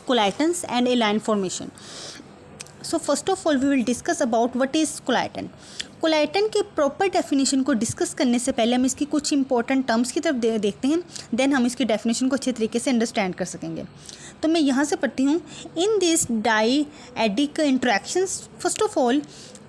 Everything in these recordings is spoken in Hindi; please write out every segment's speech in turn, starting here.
collagens and align formation. So first of all we will discuss about what is collagen. कोलाइटन के प्रॉपर डेफिनेशन को डिस्कस करने से पहले हम इसकी कुछ इंपॉर्टेंट टर्म्स की तरफ देखते हैं, देन हम इसकी डेफिनेशन को अच्छे तरीके से अंडरस्टैंड कर सकेंगे. तो मैं यहाँ से पढ़ती हूँ. In this dyadic interactions, first of all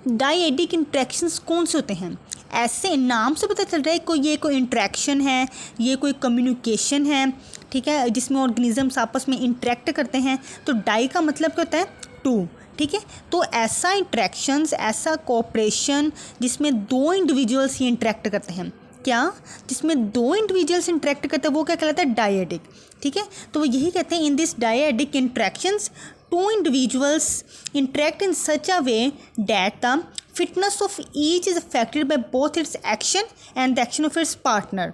dyadic interactions कौन से होते हैं? ऐसे नाम से पता चल रहा है ये कोई इंट्रैक्शन है, ये कोई कम्युनिकेशन है, ठीक है, जिसमें ऑर्गेनिजम्स आपस में इंटरेक्ट करते हैं. तो डाई का मतलब क्या होता है? टू. ठीक है, तो ऐसा इंट्रैक्शंस, ऐसा कोऑपरेशन जिसमें दो इंडिविजुअल्स ही इंटरेक्ट करते हैं. क्या? जिसमें दो इंडिविजुअल्स इंटरेक्ट करते हैं वो क्या कहलाता है? डाईएडिक. ठीक है, तो वो यही कहते हैं in this dyadic interactions two individuals interact in such a way that the fitness of each is affected by both its action and the action of its partner.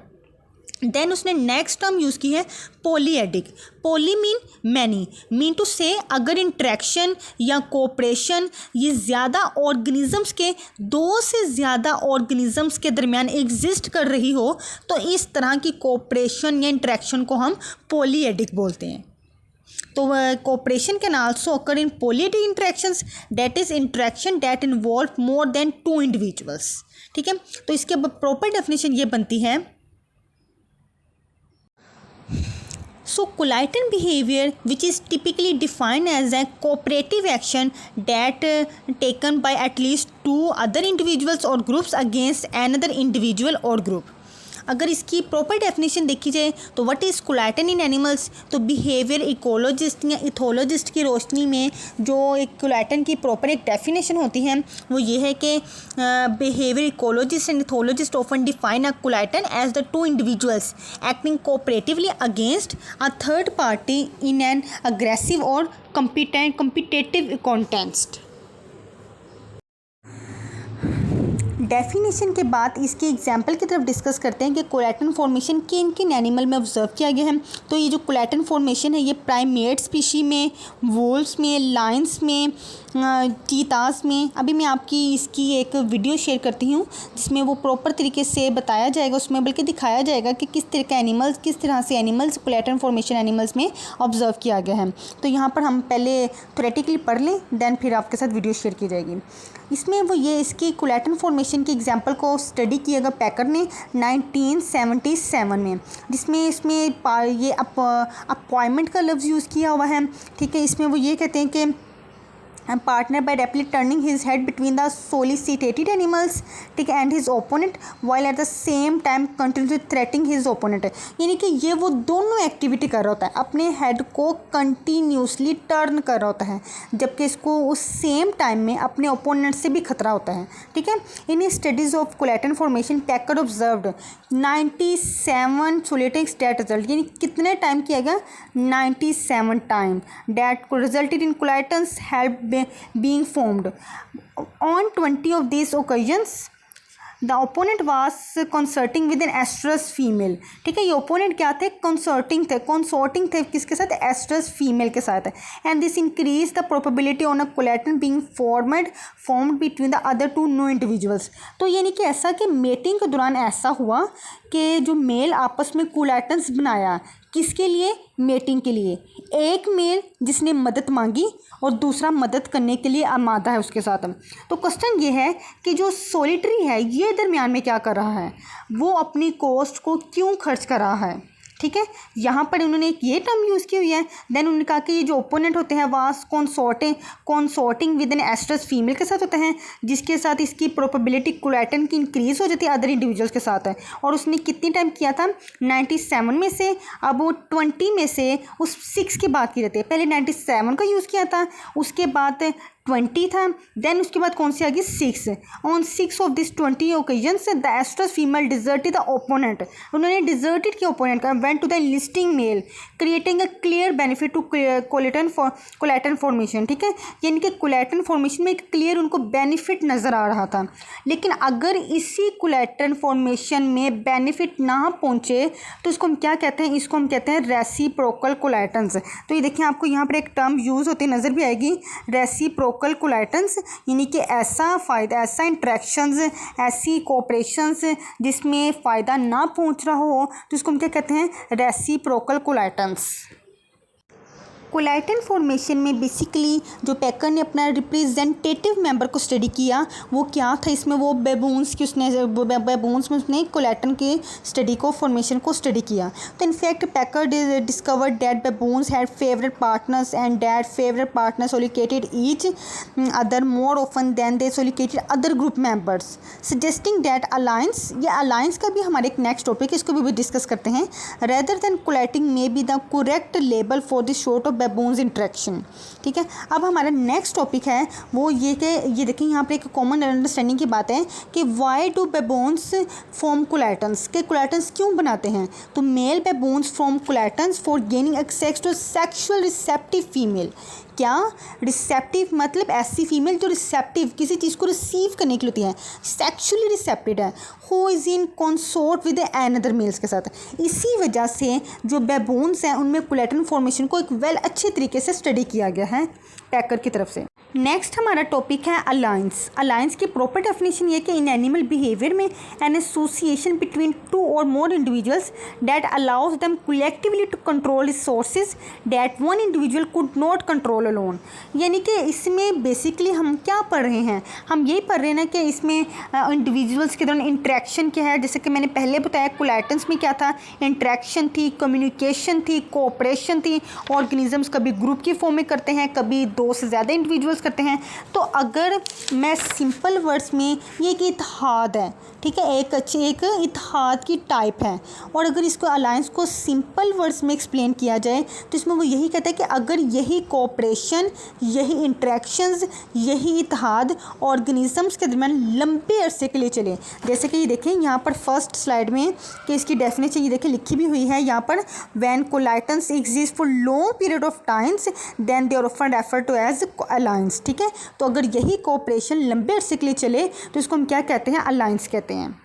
Then उसने नेक्स्ट टर्म यूज़ की है polyadic. Poly mean many, mean two से अगर इंट्रैक्शन या कोऑपरेशन ये ज़्यादा ऑर्गेनिजम्स के, दो से ज़्यादा ऑर्गेनिजम्स के दरमियान एग्जिस्ट कर रही हो तो इस तरह की कोऑपरेशन या इंट्रैक्शन को हम पॉलीएडिक बोलते हैं. तो cooperation can also occur in polyadic interactions, that is interaction that involve more than two individuals. ठीक है, तो इसके प्रॉपर डेफिनेशन ये बनती है. So collagen behavior, which is typically defined as a cooperative action that taken by at least two other individuals or groups against another individual or group. अगर इसकी प्रॉपर डेफिनेशन देखी जाए तो व्हाट इज़ कोलाइटन इन एनिमल्स, तो बिहेवियर इकोलॉजिस्ट या इथोलॉजिस्ट की रोशनी में जो एक कोलाइटन की प्रॉपर एक डेफिनेशन होती है वो ये है कि behaviour ecologist and ethologist often define a coalition as the two individuals acting cooperatively against a third party in an aggressive और कॉम्पिटेटिव कॉन्टेक्स्ट. डेफिनेशन के बाद इसके एग्जाम्पल की तरफ डिस्कस करते हैं कि कोलाइटन फॉर्मेशन किन किन एनिमल में ऑब्जर्व किया गया है. तो ये जो कोलाइटन फॉर्मेशन है ये प्राइमेट स्पीशी में, वुल्व्स में, लायंस में, चीतास में. अभी मैं आपकी इसकी एक वीडियो शेयर करती हूँ जिसमें वो प्रॉपर तरीके से बताया जाएगा, उसमें बल्कि दिखाया जाएगा कि किस तरह का एनिमल्स, किस तरह से एनिमल्स कोलाइटन फॉर्मेशन एनिमल्स में ऑब्जर्व किया गया है. तो यहाँ पर हम पहले थ्योरेटिकली पढ़ लें, देन फिर आपके साथ वीडियो शेयर की जाएगी. इसमें वो ये इसकी कोलाइटन फॉर्मेशन के एग्जांपल को स्टडी किएगा पैकर ने 1977 में, जिसमें इसमें ये अपॉइंटमेंट का लफ्ज़ यूज़ किया हुआ है. ठीक है, इसमें वो ये कहते हैं कि partner by rapidly turning his head between the solicited animals, ठीक है, and his opponent while at the same time continuously threatening his opponent. यानी कि ये वो दोनों एक्टिविटी कर रहा होता है, अपने हेड को कंटिन्यूसली टर्न कर रहा होता है जबकि इसको उस सेम टाइम में अपने ओपोनेंट से भी खतरा होता है. ठीक है, in studies of coalition formation Packer observed 97 solicits that result, यानी कितने टाइम किया गया? 97 time. That resulted in coalitions help being formed. On 20 of these occasions, the opponent was consorting with an estrus female. ठीक है, ये ओपोनेंट क्या थे? कंसर्टिंग थे किसके साथ? एस्ट्रस फीमेल के साथ. And this increase the probability on a coalition being formed between the other two no individuals. तो यानी कि ऐसा कि मेटिंग के दौरान ऐसा हुआ कि जो मेल आपस में कोलाइटन्स बनाया, किसके लिए? मेटिंग के लिए. एक मेल जिसने मदद मांगी और दूसरा मदद करने के लिए आमादा है उसके साथ. तो क्वेश्चन ये है कि जो सोलिटरी है ये दरमियान में क्या कर रहा है? वो अपनी कॉस्ट को क्यों खर्च कर रहा है? ठीक है, यहाँ पर उन्होंने एक ये टर्म यूज़ की हुई है. देन उन्होंने कहा कि ये जो ओपोनेंट होते हैं वास कॉन्सॉर्टिंग विद एन एस्ट्रस फीमेल के साथ होते हैं, जिसके साथ इसकी प्रोबेबिलिटी कोलाइटन की इंक्रीज़ हो जाती है अदर इंडिविजुअल्स के साथ है. और उसने कितनी टाइम किया था? 97 में से. अब वो 20 में से उस 6 की बात की जाती है. पहले 97 का यूज़ किया था, उसके बाद 20 था, देन उसके बाद कौन सी आ गई? 6. On 6 of this 20 occasions the estrous female deserted the opponent. उन्होंने डिजर्टेड किया ओपोनेंट का, went to the listing male creating a clear benefit to coalition formation. ठीक है, यानी कि कोलाइटन फॉर्मेशन में एक क्लियर उनको बेनिफिट नज़र आ रहा था. लेकिन अगर इसी कोलाइटन फॉर्मेशन में बेनिफिट ना पहुँचे तो इसको हम क्या कहते हैं? इसको हम कहते हैं रेसिप्रोकल कोलाइटन्स. तो ये देखिए आपको यहाँ पर एक टर्म यूज़ होती नज़र भी आएगी, रेसिप्रोकल कोलाइटन्स, यानी कि ऐसा फ़ायदा, ऐसा इंट्रैक्शंस, ऐसी कोऑपरेशंस जिसमें फ़ायदा ना पहुंच रहा हो तो इसको हम क्या कहते हैं? रेसिप्रोकल कोलाइटन्स. कोलेटन फॉर्मेशन में बेसिकली जो पैकर ने अपना रिप्रेजेंटेटिव मेंबर को स्टडी किया वो क्या था, इसमें वो बेबून्स की बेबून्स में उसने कोलेटन के स्टडी को फॉर्मेशन को स्टडी किया। तो in fact Packer discovered that baboons had favourite partners and that favourite partners solicited each other more often than they solicited other group members suggesting that alliance, ये अलायंस का भी हमारे एक नेक्स्ट टॉपिक है, इसको भी डिस्कस करते हैं। Rather than collating may be the correct label for the sort of baboons interaction. ठीक है, अब हमारा नेक्स्ट टॉपिक है वो ये कि ये देखिए यहाँ पर एक कॉमन अंडरस्टैंडिंग की बात है कि why do baboons form coalitions, के कोलेटन्स क्यों बनाते हैं। तो male baboons form coalitions for gaining access to sexual receptive female. क्या रिसेप्टिव मतलब ऐसी फीमेल जो रिसेप्टिव किसी चीज़ को रिसीव करने के लिए होती है, सेक्सुअली रिसेप्टेड है, who is in consort with another males के साथ। इसी वजह से जो बेबून्स हैं उनमें कोलेटन फॉर्मेशन को एक अच्छे तरीके से स्टडी किया गया है पैकर की तरफ से। नेक्स्ट हमारा टॉपिक है अलायंस। अलायंस की प्रॉपर डेफिनेशन ये कि इन एनिमल बिहेवियर में एन एसोसिएशन बिटवीन टू और more individuals that allows them collectively to control resources that one individual could not control alone. यानी कि इसमें बेसिकली हम क्या पढ़ रहे हैं, हम यही पढ़ रहे हैं ना कि इसमें इंडिविजुअल्स के दौरान इंट्रैक्शन क्या है। जैसे कि मैंने पहले बताया कोलेटन्स में क्या था, इंट्रैक्शन थी, कम्युनिकेशन थी, कोऑपरेशन थी। ऑर्गेनिजम्स कभी ग्रुप की फॉर्म में करते हैं, कभी 2 से ज़्यादा इंडिविजुअल्स करते हैं। तो अगर मैं सिंपल वर्ड्स में ये एक इत्तेहाद है, ठीक है, एक इत्तेहाद की टाइप है। और अगर इसको अलायंस को सिंपल वर्ड्स में एक्सप्लेन किया जाए तो इसमें वो यही कहता है कि अगर यही कोऑपरेशन, यही इंट्रैक्शंस, यही इत्तेहाद ऑर्गेनिजम्स के दरमियान लंबे अरसे के लिए चले। जैसे कि ये देखें यहाँ पर फर्स्ट स्लाइड में कि इसकी डेफिनेशन ये देखें लिखी भी हुई है यहाँ पर, when coalitions exist for long period of times then they are often refer to as alliance. ठीक है, तो अगर यही कोऑपरेशन लंबे अरसे के लिए चले तो इसको हम क्या कहते हैं, अलायंस कहते हैं।